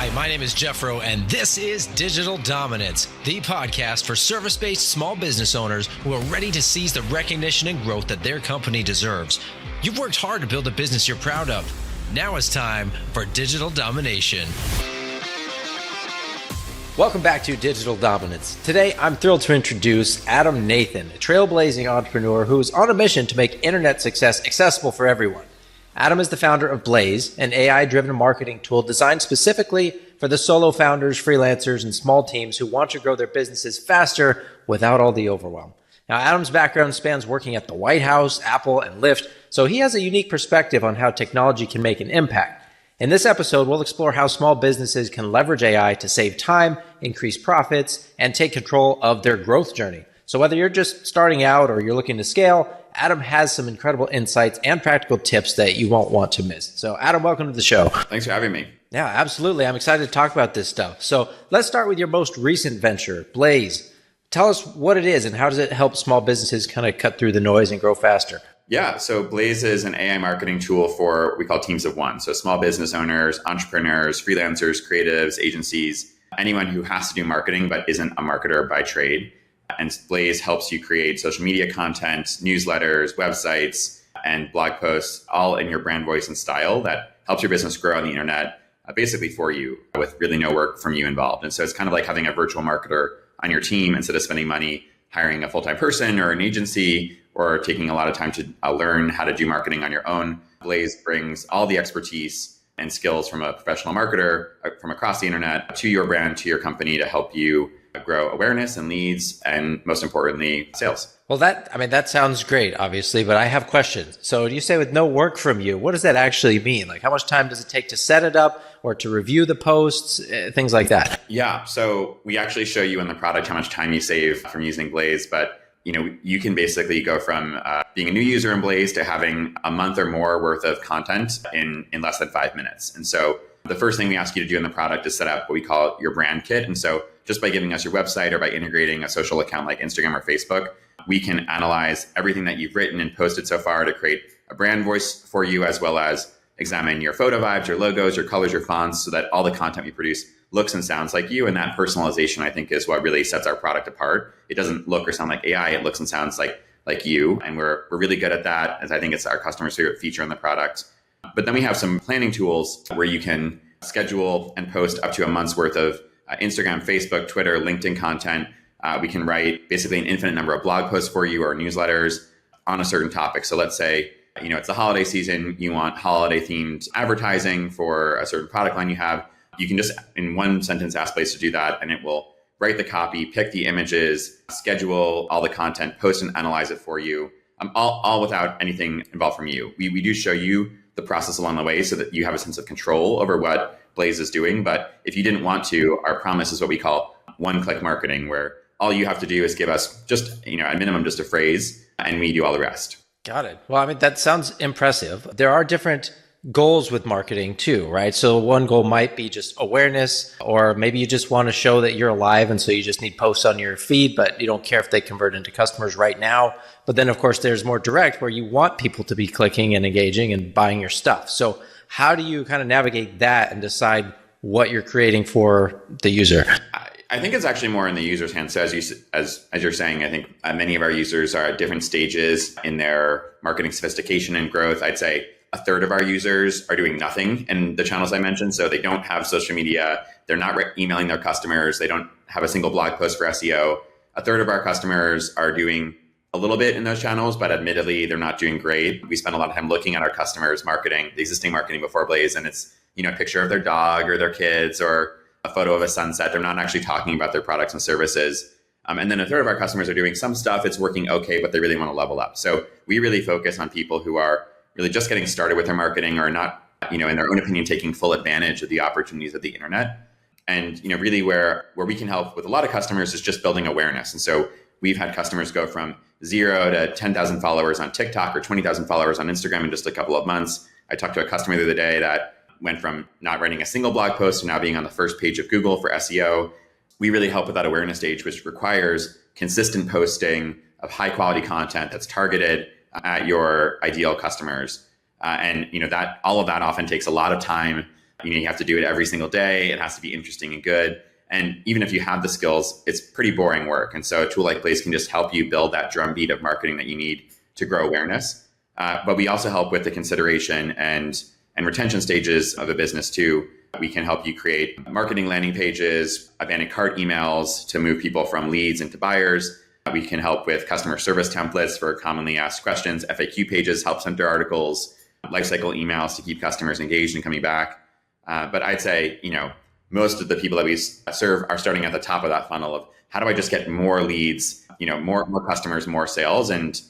Hi, my name is Jeffro, and this is Digital Dominance, the podcast for service-based small business owners who are ready to seize the recognition and growth that their company deserves. You've worked hard to build a business you're proud of. Now it's time for Digital Domination. Welcome back to Digital Dominance. Today, I'm thrilled to introduce Adam Nathan, a trailblazing entrepreneur who is on a mission to make internet success accessible for everyone. Adam is the founder of Blaze, an AI-driven marketing tool designed specifically for the solo founders, freelancers, and small teams who want to grow their businesses faster without all the overwhelm. Now, Adam's background spans working at the White House, Apple, and Lyft, so he has a unique perspective on how technology can make an impact. In this episode, we'll explore how small businesses can leverage AI to save time, increase profits, and take control of their growth journey. So whether you're just starting out or you're looking to scale, Adam has some incredible insights and practical tips that you won't want to miss. So Adam, welcome to the show. Thanks for having me. Yeah, absolutely. I'm excited to talk about this stuff. So let's start with your most recent venture, Blaze. Tell us what it is and how does it help small businesses kind of cut through the noise and grow faster? Yeah, so Blaze is an AI marketing tool for what we call teams of one. So small business owners, entrepreneurs, freelancers, creatives, agencies, anyone who has to do marketing but isn't a marketer by trade. And Blaze helps you create social media content, newsletters, websites, and blog posts, all in your brand voice and style that helps your business grow on the internet, basically for you, with really no work from you involved. And so it's kind of like having a virtual marketer on your team instead of spending money hiring a full-time person or an agency or taking a lot of time to learn how to do marketing on your own. Blaze brings all the expertise and skills from a professional marketer from across the internet to your brand, to your company to help you grow awareness and leads, and most importantly, sales. Well, that sounds great, obviously, but I have questions. So you say with no work from you, what does that actually mean? Like how much time does it take to set it up or to review the posts, things like that? Yeah. So we actually show you in the product how much time you save from using Blaze, but you can basically go from being a new user in Blaze to having a month or more worth of content in less than 5 minutes. And so the first thing we ask you to do in the product is set up what we call your brand kit. And so just by giving us your website or by integrating a social account like Instagram or Facebook, we can analyze everything that you've written and posted so far to create a brand voice for you, as well as examine your photo vibes, your logos, your colors, your fonts, so that all the content we produce looks and sounds like you. And that personalization, I think, is what really sets our product apart. It doesn't look or sound like AI. It looks and sounds like you. And we're really good at that, as I think it's our customers' favorite feature in the product. But then we have some planning tools where you can schedule and post up to a month's worth of Instagram, Facebook, Twitter, LinkedIn content. We can write basically an infinite number of blog posts for you or newsletters on a certain topic. So let's say, it's the holiday season. You want holiday themed advertising for a certain product line you have. You can just in one sentence ask Blaze to do that, and it will write the copy, pick the images, schedule all the content, post and analyze it for you, all without anything involved from you. We do show you the process along the way so that you have a sense of control over what Blaze is doing. But if you didn't want to, our promise is what we call one-click marketing, where all you have to do is give us just, at minimum, just a phrase, and we do all the rest. Got it. Well, that sounds impressive. There are different goals with marketing too, right? So one goal might be just awareness, or maybe you just want to show that you're alive. And so you just need posts on your feed, but you don't care if they convert into customers right now. But then of course, there's more direct where you want people to be clicking and engaging and buying your stuff. So how do you kind of navigate that and decide what you're creating for the user? I think it's actually more in the user's hands. So as you're saying, I think many of our users are at different stages in their marketing sophistication and growth. I'd say a third of our users are doing nothing in the channels I mentioned. So they don't have social media. They're not emailing their customers. They don't have a single blog post for SEO. A third of our customers are doing a little bit in those channels, but admittedly, they're not doing great. We spend a lot of time looking at our customers' marketing, the existing marketing before Blaze, and it's, a picture of their dog or their kids or a photo of a sunset. They're not actually talking about their products and services. And then a third of our customers are doing some stuff. It's working okay, but they really want to level up. So we really focus on people who are really just getting started with their marketing or not, in their own opinion, taking full advantage of the opportunities of the internet. And, really where we can help with a lot of customers is just building awareness. And so we've had customers go from 0 to 10,000 followers on TikTok or 20,000 followers on Instagram in just a couple of months. I talked to a customer the other day that went from not writing a single blog post to now being on the first page of Google for SEO. We really help with that awareness stage, which requires consistent posting of high quality content that's targeted at your ideal customers. And that all of that often takes a lot of time You have to do it every single day. It has to be interesting and good. And even if you have the skills, it's pretty boring work. And so a tool like Blaze can just help you build that drumbeat of marketing that you need to grow awareness. But we also help with the consideration and retention stages of a business too. We can help you create marketing landing pages, abandoned cart emails to move people from leads into buyers. We can help with customer service templates for commonly asked questions, FAQ pages, help center articles, lifecycle emails to keep customers engaged and coming back. But I'd say, most of the people that we serve are starting at the top of that funnel of how do I just get more leads, more customers, more sales. And,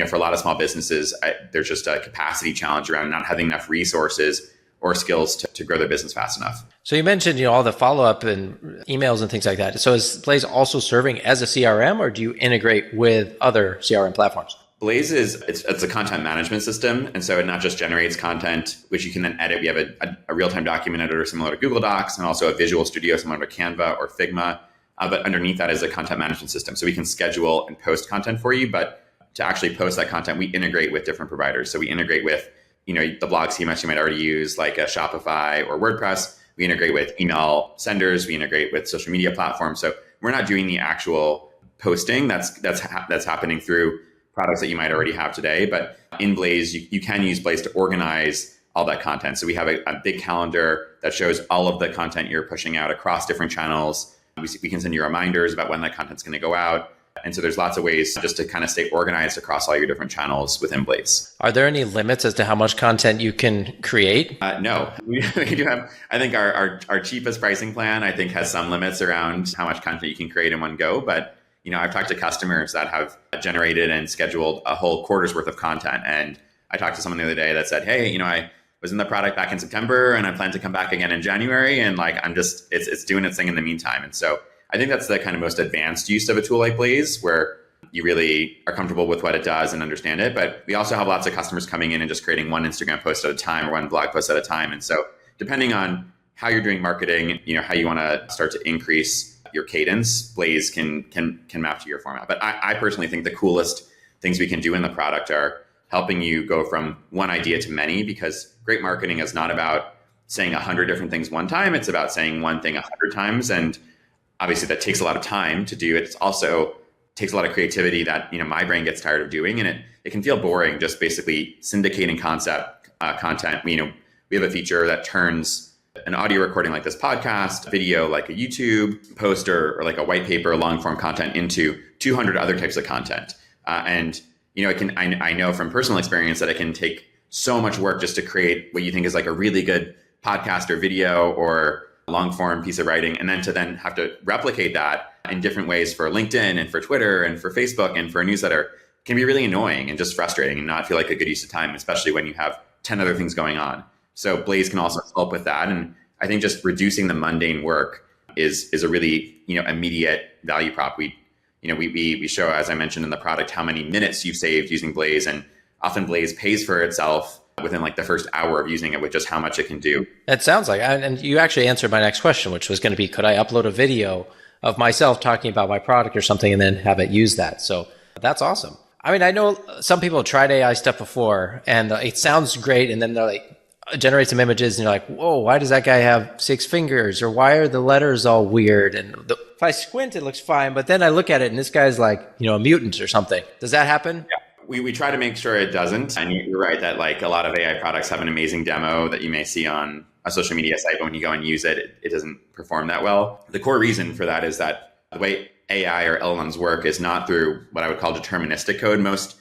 for a lot of small businesses, there's just a capacity challenge around not having enough resources or skills to grow their business fast enough. So you mentioned, all the follow-up and emails and things like that. So is Blaze also serving as a CRM, or do you integrate with other CRM platforms? Blaze it's a content management system. And so it not just generates content, which you can then edit. We have a real-time document editor similar to Google Docs and also a visual studio similar to Canva or Figma. But underneath that is a content management system. So we can schedule and post content for you. But to actually post that content, we integrate with different providers. So we integrate with, the blog CMS you might already use, like a Shopify or WordPress. We integrate with email senders. We integrate with social media platforms. So we're not doing the actual posting that's happening through products that you might already have today. But in Blaze, you can use Blaze to organize all that content. So we have a big calendar that shows all of the content you're pushing out across different channels. We can send you reminders about when that content's going to go out. And so there's lots of ways just to kind of stay organized across all your different channels within Blaze. Are there any limits as to how much content you can create? No, we do have, I think our cheapest pricing plan, I think has some limits around how much content you can create in one go. But, I've talked to customers that have generated and scheduled a whole quarter's worth of content. And I talked to someone the other day that said, hey, I was in the product back in September and I plan to come back again in January. And it's doing its thing in the meantime. And so I think that's the kind of most advanced use of a tool like Blaze, where you really are comfortable with what it does and understand it. But we also have lots of customers coming in and just creating one Instagram post at a time or one blog post at a time. And so depending on how you're doing marketing, how you want to start to increase your cadence, Blaze can map to your format. But I personally think the coolest things we can do in the product are helping you go from one idea to many, because great marketing is not about saying 100 different things one time. It's about saying one thing 100 times. And obviously that takes a lot of time to do it. It's also takes a lot of creativity that, my brain gets tired of doing. And it can feel boring just basically syndicating content. We have a feature that turns an audio recording like this podcast, video like a YouTube post or like a white paper, long form content into 200 other types of content. I know from personal experience that it can take so much work just to create what you think is like a really good podcast or video or long form piece of writing, and then have to replicate that in different ways for LinkedIn and for Twitter and for Facebook and for a newsletter can be really annoying and just frustrating and not feel like a good use of time, especially when you have 10 other things going on. So Blaze can also help with that. And I think just reducing the mundane work is a really, immediate value prop. We show, as I mentioned in the product, how many minutes you've saved using Blaze, and often Blaze pays for itself within like the first hour of using it with just how much it can do. It sounds like, and you actually answered my next question, which was going to be, could I upload a video of myself talking about my product or something and then have it use that? So that's awesome. I mean, I know some people have tried AI stuff before and it sounds great. And then they're like, generate some images and you're like, whoa, why does that guy have 6 fingers? Or why are the letters all weird? And if I squint, it looks fine. But then I look at it and this guy's like, a mutant or something. Does that happen? Yeah. We try to make sure it doesn't. And you're right that like a lot of AI products have an amazing demo that you may see on a social media site, but when you go and use it, it doesn't perform that well. The core reason for that is that the way AI or LLMs work is not through what I would call deterministic code. Most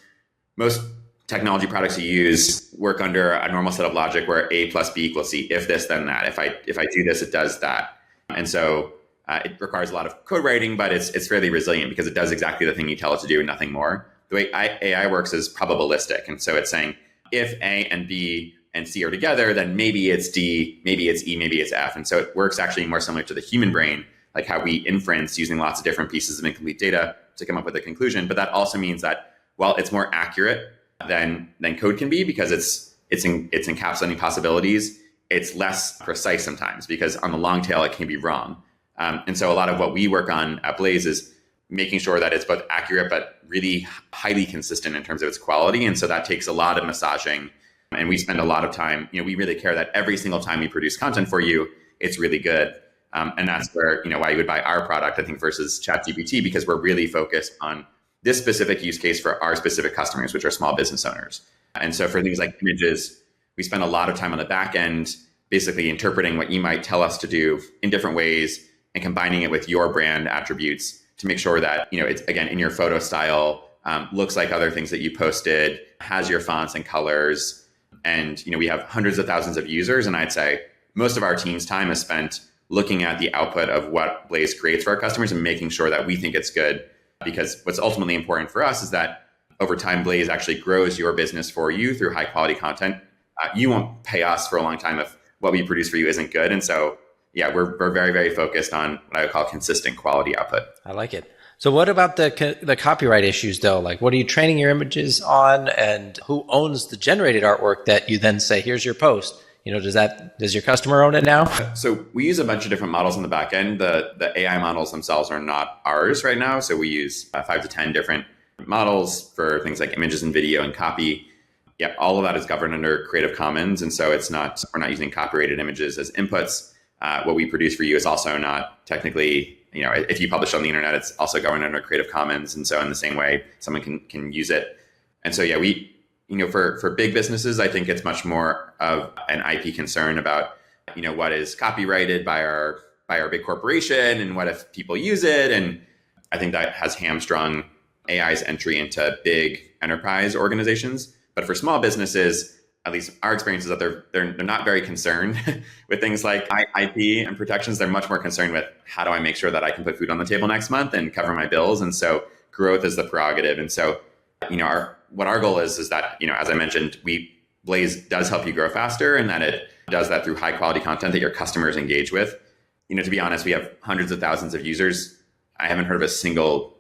technology products you use work under a normal set of logic where A plus B equals C. If this, then that. If I do this, it does that. And so it requires a lot of code writing, but it's fairly resilient because it does exactly the thing you tell it to do and nothing more. The way AI works is probabilistic. And so it's saying if A and B and C are together, then maybe it's D, maybe it's E, maybe it's F. And so it works actually more similar to the human brain, like how we inference using lots of different pieces of incomplete data to come up with a conclusion. But that also means that while it's more accurate than code can be because it's encapsulating possibilities, it's less precise sometimes because on the long tail, it can be wrong. And so a lot of what we work on at Blaze is making sure that it's both accurate, but really highly consistent in terms of its quality. And so that takes a lot of massaging And we spend a lot of time, we really care that every single time we produce content for you, it's really good. And that's where, why you would buy our product, I think, versus ChatGPT, because we're really focused on this specific use case for our specific customers, which are small business owners. And so for things like images, we spend a lot of time on the back end, basically interpreting what you might tell us to do in different ways and combining it with your brand attributes to make sure that, it's, again, in your photo style, looks like other things that you posted, has your fonts and colors. And, we have hundreds of thousands of users. And I'd say most of our team's time is spent looking at the output of what Blaze creates for our customers and making sure that we think it's good. Because what's ultimately important for us is that over time, Blaze actually grows your business for you through high quality content. You won't pay us for a long time if what we produce for you isn't good. And so, yeah, we're very, very focused on what I would call consistent quality output. I like it. So what about the copyright issues though? Like, what are you training your images on, and who owns the generated artwork that you then say, here's your post? Does your customer own it now? So we use a bunch of different models on the back end. The AI models themselves are not ours right now. So we use 5 to 10 different models for things like images and video and copy. Yeah, all of that is governed under Creative Commons. And so we're not using copyrighted images as inputs. What we produce for you is also not technically, if you publish on the internet, it's also governed under Creative Commons. And so in the same way, someone can use it. And so, yeah, for big businesses, I think it's much more of an IP concern about, what is copyrighted by our big corporation and what if people use it. And I think that has hamstrung AI's entry into big enterprise organizations. But for small businesses, at least our experience is that they're not very concerned with things like IP and protections. They're much more concerned with, how do I make sure that I can put food on the table next month and cover my bills? And so growth is the prerogative. And so, what our goal is that, as I mentioned, Blaze does help you grow faster, and that it does that through high quality content that your customers engage with. To be honest, we have hundreds of thousands of users. I haven't heard of a single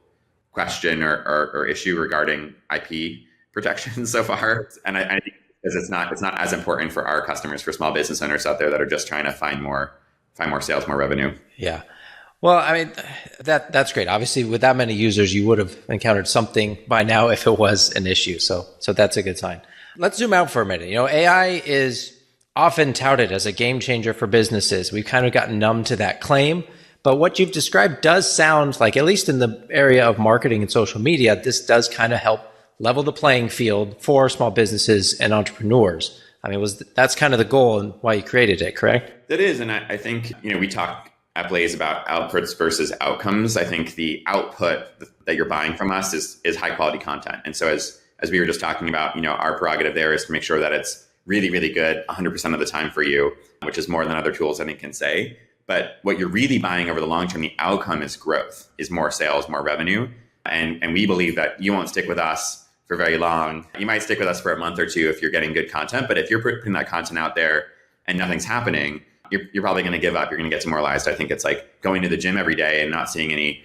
question or issue regarding IP protection so far. And I think because it's not as important for our customers, for small business owners out there that are just trying to find more sales, more revenue. Yeah. Well, I mean, that's great. Obviously, with that many users, you would have encountered something by now if it was an issue. So that's a good sign. Let's zoom out for a minute. AI is often touted as a game changer for businesses. We've kind of gotten numb to that claim. But what you've described does sound like, at least in the area of marketing and social media, this does kind of help level the playing field for small businesses and entrepreneurs. I mean, that's kind of the goal and why you created it, correct? That is. And I think, we talk at Blaze about outputs versus outcomes. I think the output that you're buying from us is high quality content. And so as we were just talking about, our prerogative there is to make sure that it's really, really good 100% of the time for you, which is more than other tools I think can say. But what you're really buying over the long term, the outcome is growth, is more sales, more revenue. And we believe that you won't stick with us for very long. You might stick with us for a month or two if you're getting good content. But if you're putting that content out there and nothing's happening, you're probably going to give up. You're going to get demoralized. I think it's like going to the gym every day and not seeing any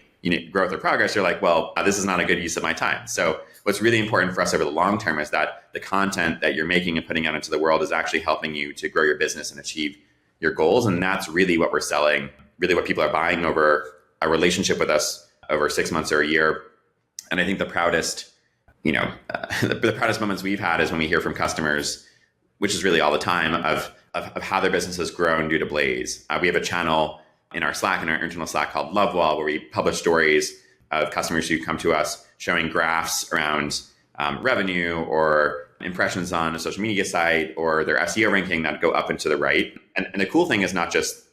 growth or progress. You're like, well, this is not a good use of my time. So what's really important for us over the long term is that the content that you're making and putting out into the world is actually helping you to grow your business and achieve your goals. And that's really what we're selling, really what people are buying over a relationship with us over 6 months or a year. And I think the proudest, the proudest moments we've had is when we hear from customers, which is really all the time, of how their business has grown due to Blaze. We have a channel in our Slack, in our internal Slack called Love Wall, where we publish stories of customers who come to us showing graphs around revenue or impressions on a social media site or their SEO ranking that go up and to the right. And the cool thing is not just,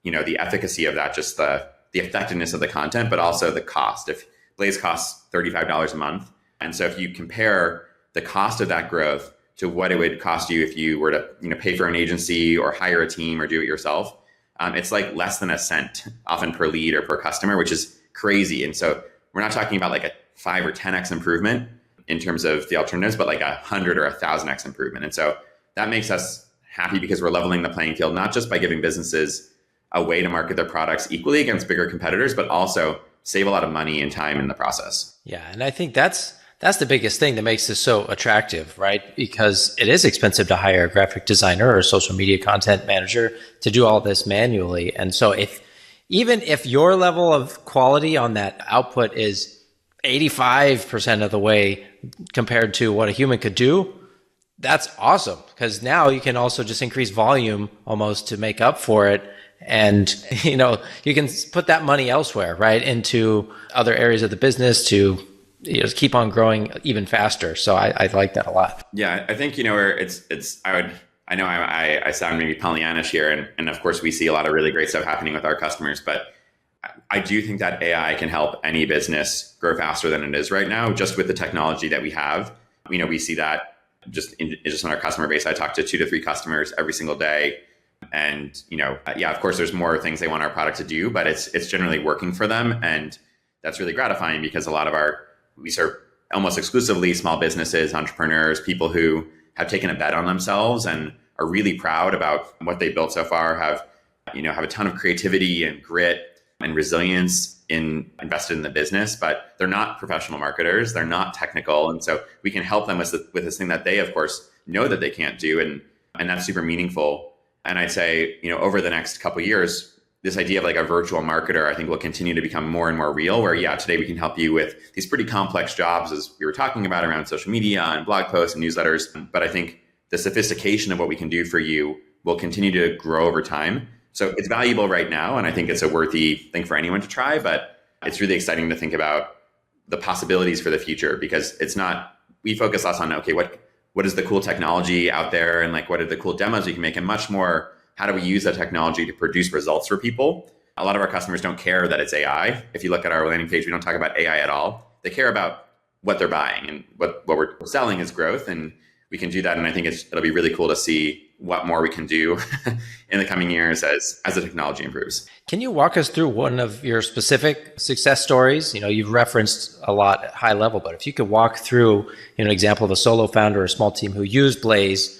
the efficacy of that, just the effectiveness of the content, but also the cost. If Blaze costs $35 a month, and so if you compare the cost of that growth to what it would cost you if you were to pay for an agency or hire a team or do it yourself, it's like less than a cent often per lead or per customer, which is crazy. And so we're not talking about like a 5 or 10x improvement in terms of the alternatives, but like 100 or 1,000x improvement. And so that makes us happy because we're leveling the playing field, not just by giving businesses a way to market their products equally against bigger competitors, but also save a lot of money and time in the process. Yeah. And I think that's the biggest thing that makes this so attractive, right? Because it is expensive to hire a graphic designer or a social media content manager to do all this manually. And so even if your level of quality on that output is 85% of the way compared to what a human could do, That's awesome, because now you can also just increase volume almost to make up for it. And, you can put that money elsewhere, right? Into other areas of the business to, keep on growing even faster. So I like that a lot. Yeah, I think, where I know I sound maybe Pollyannish here, and of course we see a lot of really great stuff happening with our customers, but I do think that AI can help any business grow faster than it is right now, just with the technology that we have. We see that just in our customer base. I talk to 2 to 3 customers every single day. And, yeah, of course, there's more things they want our product to do, but it's generally working for them. And that's really gratifying because we serve almost exclusively small businesses, entrepreneurs, people who have taken a bet on themselves and are really proud about what they built so far, have a ton of creativity and grit and resilience invested in the business, but they're not professional marketers. They're not technical. And so we can help them with this thing that they, of course, know that they can't do. And that's super meaningful. And I'd say, over the next couple of years, this idea of like a virtual marketer, I think will continue to become more and more real, where, yeah, today we can help you with these pretty complex jobs, as we were talking about, around social media and blog posts and newsletters. But I think the sophistication of what we can do for you will continue to grow over time. So it's valuable right now, and I think it's a worthy thing for anyone to try, but it's really exciting to think about the possibilities for the future, because we focus less on, okay, what is the cool technology out there, and like, what are the cool demos we can make, and much more, how do we use that technology to produce results for people? A lot of our customers don't care that it's AI. If you look at our landing page, we don't talk about AI at all. They care about what they're buying, and what we're selling is growth, and we can do that. And I think it'll be really cool to see what more we can do in the coming years as the technology improves. Can you walk us through one of your specific success stories? You've referenced a lot at high level, but if you could walk through an example of a solo founder or a small team who used Blaze,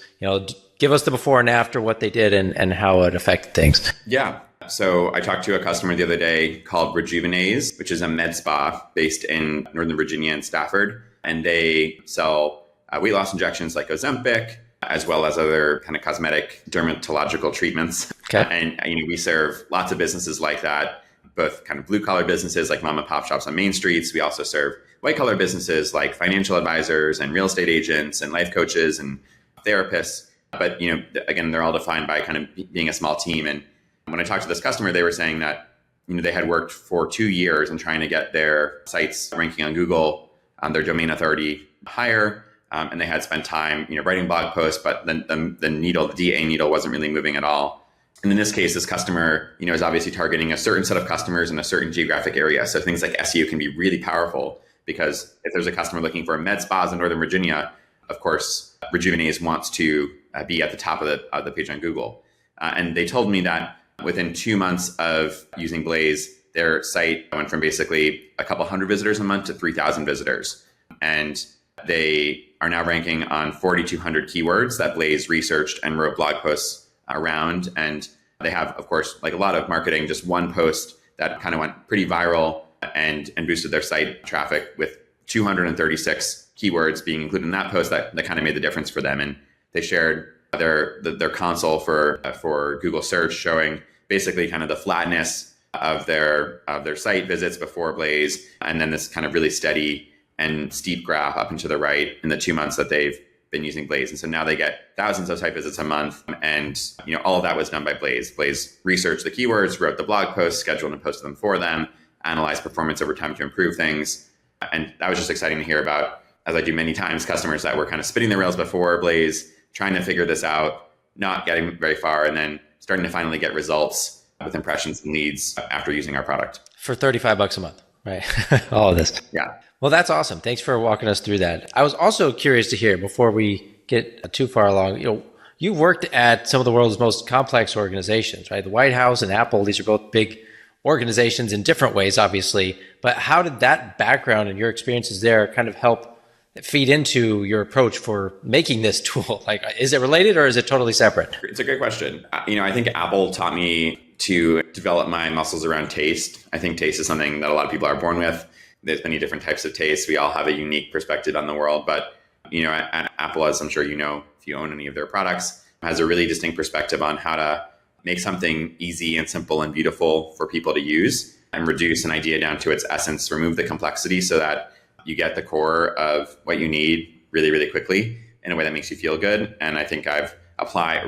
give us the before and after, what they did and how it affected things. Yeah. So I talked to a customer the other day called Revolutionizing, which is a med spa based in Northern Virginia and Stafford. And they sell weight loss injections like Ozempic, as well as other kind of cosmetic dermatological treatments. Okay. And we serve lots of businesses like that, both kind of blue collar businesses like mom and pop shops on main streets. We also serve white collar businesses like financial advisors and real estate agents and life coaches and therapists. But, again, they're all defined by kind of being a small team. And when I talked to this customer, they were saying that, they had worked for 2 years in trying to get their sites ranking on Google, their domain authority higher. And they had spent time, writing blog posts, but the DA needle wasn't really moving at all. And in this case, this customer, is obviously targeting a certain set of customers in a certain geographic area. So things like SEO can be really powerful, because if there's a customer looking for med spas in Northern Virginia, of course, Rejuvenate wants to be at the top of the page on Google. And they told me that within 2 months of using Blaze, their site went from basically a couple hundred visitors a month to 3,000 visitors. And they are now ranking on 4,200 keywords that Blaze researched and wrote blog posts around. And they have, of course, like a lot of marketing, just one post that kind of went pretty viral and boosted their site traffic, with 236 keywords being included in that post that kind of made the difference for them. And they shared their console for Google search, showing basically kind of the flatness of their site visits before Blaze, and then this kind of really steady and steep graph up and to the right in the 2 months that they've been using Blaze. And so now they get thousands of site visits a month. And all of that was done by Blaze. Blaze researched the keywords, wrote the blog posts, scheduled and posted them for them, analyzed performance over time to improve things. And that was just exciting to hear about, as I do many times, customers that were kind of spinning their rails before Blaze, trying to figure this out, not getting very far, and then starting to finally get results with impressions and leads after using our product. For $35 a month, right? All of this. Yeah. Well, that's awesome. Thanks for walking us through that. I was also curious to hear, before we get too far along, you worked at some of the world's most complex organizations, right? The White House and Apple, these are both big organizations in different ways, obviously. But how did that background and your experiences there kind of help feed into your approach for making this tool? Like, is it related or is it totally separate? It's a great question. I think Apple taught me to develop my muscles around taste. I think taste is something that a lot of people are born with. There's many different types of tastes. We all have a unique perspective on the world. But, at Apple, as I'm sure you know, if you own any of their products, has a really distinct perspective on how to make something easy and simple and beautiful for people to use, and reduce an idea down to its essence, remove the complexity so that you get the core of what you need really, really quickly. in a way that makes you feel good. And I think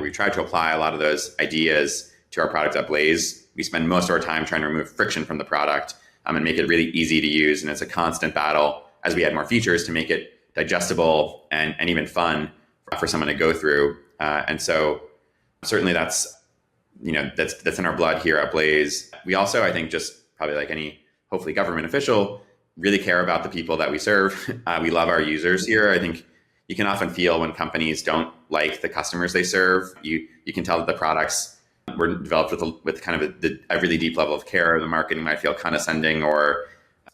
we tried to apply a lot of those ideas to our product at Blaze. We spend most of our time trying to remove friction from the product and make it really easy to use. And it's a constant battle as we add more features to make it digestible and even fun for someone to go through. And so certainly that's in our blood here at Blaze. We also, I think, just probably like any hopefully government official, really care about the people that we serve. We love our users here. I think you can often feel when companies don't like the customers they serve. You can tell that the products were developed with kind of a really deep level of care. The marketing might feel condescending or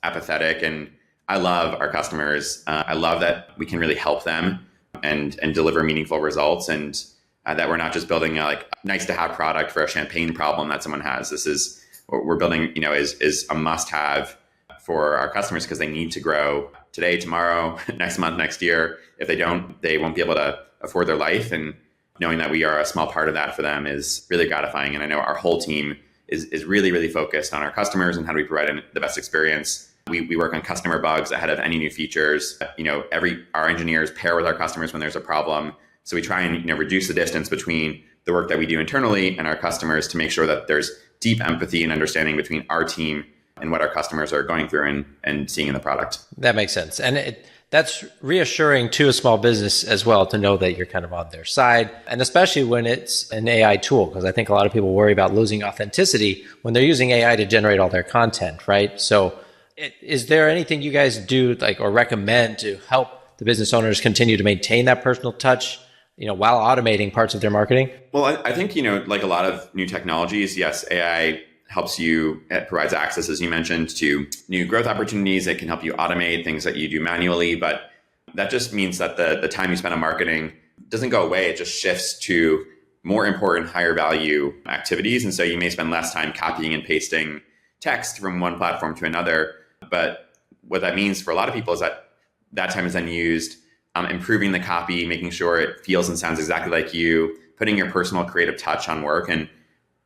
apathetic. And I love our customers. I love that we can really help them and deliver meaningful results, and that we're not just building a nice to have product for a champagne problem that someone has. This is what we're building, is a must have for our customers because they need to grow today, tomorrow, next month, next year. If they don't, they won't be able to afford their life. And knowing that we are a small part of that for them is really gratifying. And I know our whole team is really, really focused on our customers and how do we provide the best experience. We work on customer bugs ahead of any new features. Our engineers pair with our customers when there's a problem. So we try and reduce the distance between the work that we do internally and our customers to make sure that there's deep empathy and understanding between our team and what our customers are going through and seeing in the product. That makes sense. And that's reassuring to a small business as well to know that you're kind of on their side. And especially when it's an AI tool, because I think a lot of people worry about losing authenticity when they're using AI to generate all their content, right? So is there anything you guys do or recommend to help the business owners continue to maintain that personal touch, while automating parts of their marketing? Well, I think, like a lot of new technologies, yes, AI it provides access, as you mentioned, to new growth opportunities. It can help you automate things that you do manually, but that just means that the time you spend on marketing doesn't go away. It just shifts to more important, higher value activities. And so you may spend less time copying and pasting text from one platform to another. But what that means for a lot of people is that time is then used improving the copy, making sure it feels and sounds exactly like you, putting your personal creative touch on work. And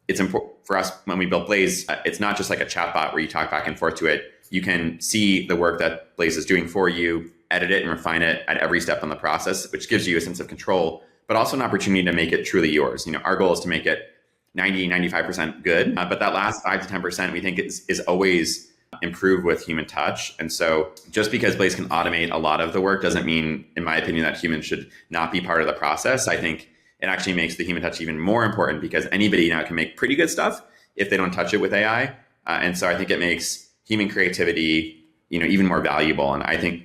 it's important for us when we built Blaze. It's not just like a chatbot where you talk back and forth to it. You can see the work that Blaze is doing for you, edit it and refine it at every step in the process, which gives you a sense of control, but also an opportunity to make it truly yours. Our goal is to make it 90, 95% good, but that last 5 to 10% we think is always improved with human touch. And so just because Blaze can automate a lot of the work doesn't mean, in my opinion, that humans should not be part of the process. I think it actually makes the human touch even more important because anybody now can make pretty good stuff if they don't touch it with AI. And so I think it makes human creativity, even more valuable. And I think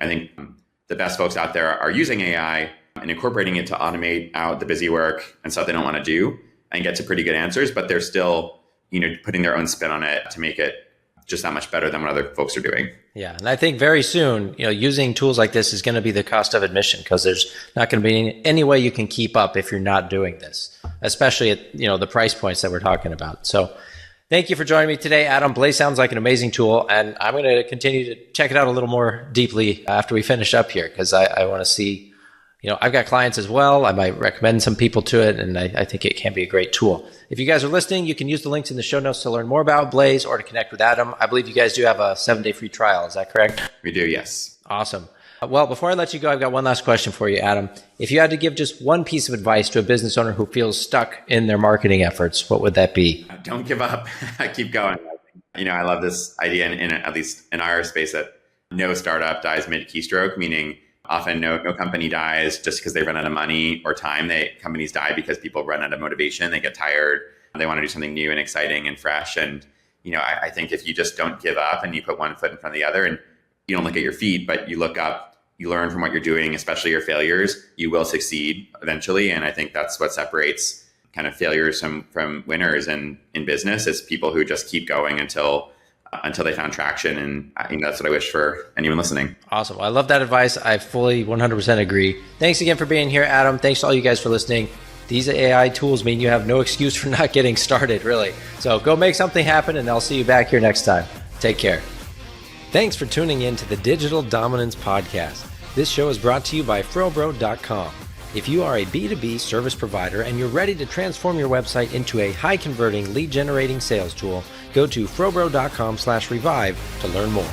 the best folks out there are using AI and incorporating it to automate out the busy work and stuff they don't want to do and get to pretty good answers, but they're still, putting their own spin on it to make it just that much better than what other folks are doing. Yeah. And I think very soon, using tools like this is going to be the cost of admission because there's not going to be any way you can keep up if you're not doing this, especially at, the price points that we're talking about. So thank you for joining me today, Adam. Blaze sounds like an amazing tool, and I'm going to continue to check it out a little more deeply after we finish up here because I want to see, I've got clients as well. I might recommend some people to it, and I think it can be a great tool. If you guys are listening, you can use the links in the show notes to learn more about Blaze or to connect with Adam. I believe you guys do have a 7-day free trial. Is that correct? We do, yes. Awesome. Well, before I let you go, I've got one last question for you, Adam. If you had to give just one piece of advice to a business owner who feels stuck in their marketing efforts, what would that be? Don't give up. Keep going. I love this idea, at least in our space, that no startup dies mid-keystroke, meaning often no company dies just because they run out of money or time. Companies die because people run out of motivation. They get tired. They want to do something new and exciting and fresh. And, I think if you just don't give up and you put one foot in front of the other and you don't look at your feet, but you look up, you learn from what you're doing, especially your failures, you will succeed eventually. And I think that's what separates kind of failures from winners in business is people who just keep going until they found traction. And I think that's what I wish for anyone listening. Awesome. Well, I love that advice. I fully 100% agree. Thanks again for being here, Adam. Thanks to all you guys for listening. These AI tools mean you have no excuse for not getting started, really. So go make something happen, and I'll see you back here next time. Take care. Thanks for tuning in to the Digital Dominance Podcast. This show is brought to you by FroBro.com. If you are a B2B service provider and you're ready to transform your website into a high-converting, lead-generating sales tool, go to FroBro.com/revive to learn more.